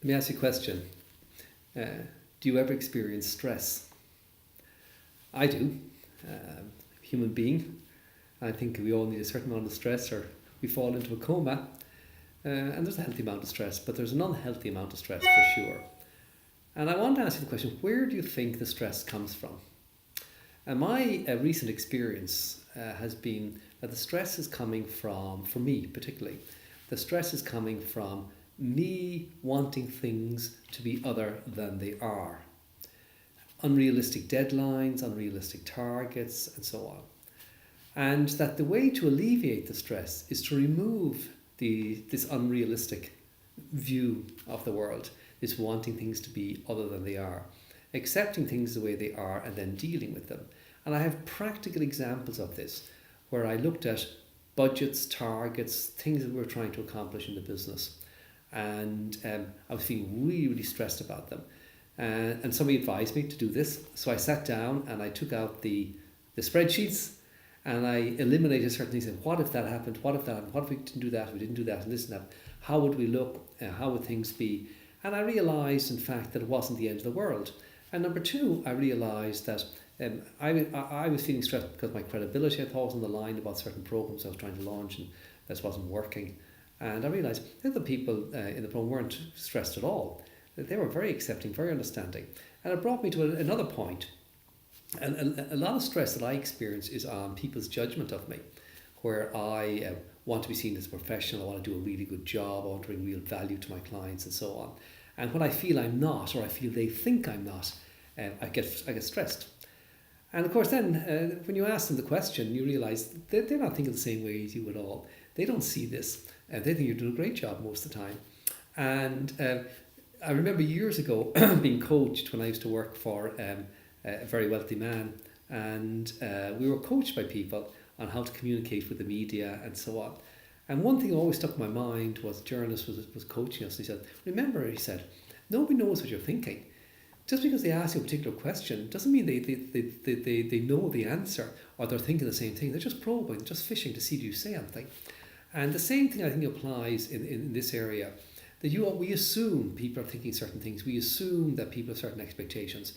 Let me ask you a question. Do you ever experience stress? I do. Human being. I think we all need a certain amount of stress or we fall into a coma. And there's a healthy amount of stress, but there's an unhealthy amount of stress for sure. And I want to ask you the question, where do you think the stress comes from? And my recent experience has been that the stress is coming from, for me particularly, the stress is coming from me wanting things to be other than they are. Unrealistic deadlines, unrealistic targets, and so on. And that the way to alleviate the stress is to remove this unrealistic view of the world, this wanting things to be other than they are, accepting things the way they are and then dealing with them. And I have practical examples of this where I looked at budgets, targets, things that we're trying to accomplish in the business. And I was feeling really, really stressed about them. And somebody advised me to do this. So I sat down and I took out the spreadsheets and I eliminated certain things. And what if that happened? What if that happened? What if we didn't do that? We didn't do that and this and that. How would we look? How would things be? And I realised, in fact, that it wasn't the end of the world. And number two, I realised that I was feeling stressed because my credibility, I thought, was on the line about certain programs I was trying to launch and this wasn't working. And I realised that the people in the program weren't stressed at all. They were very accepting, very understanding. And it brought me to another point. And a lot of stress that I experience is on people's judgment of me, where I want to be seen as a professional, I want to do a really good job, I want to bring real value to my clients and so on. And when I feel I'm not, or I feel they think I'm not, I get stressed. And of course then, when you ask them the question, you realise they're not thinking the same way as you at all. They don't see this. They think you're doing a great job most of the time. And I remember years ago being coached when I used to work for a very wealthy man. And we were coached by people on how to communicate with the media and so on. And one thing that always stuck in my mind was a journalist was coaching us. And he said, remember, he said, nobody knows what you're thinking. Just because they ask you a particular question doesn't mean they know the answer or they're thinking the same thing. They're just probing, just fishing to see if you say anything. And the same thing I think applies in this area. That we assume people are thinking certain things. We assume that people have certain expectations.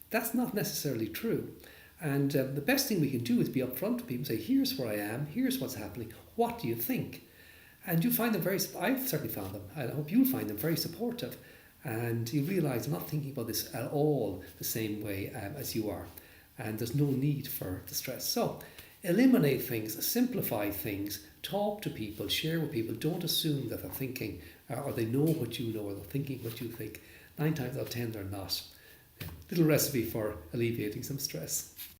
That's not necessarily true. And the best thing we can do is be upfront with people and say, here's where I am, here's what's happening, what do you think? And you find them I've certainly found them, I hope you'll find them very supportive. And you realise I'm not thinking about this at all the same way as you are. And there's no need for the stress. So eliminate things, simplify things, talk to people, share with people. Don't assume that they're thinking or they know what you know or they're thinking what you think. 9 times out of 10 they're not. Little recipe for alleviating some stress.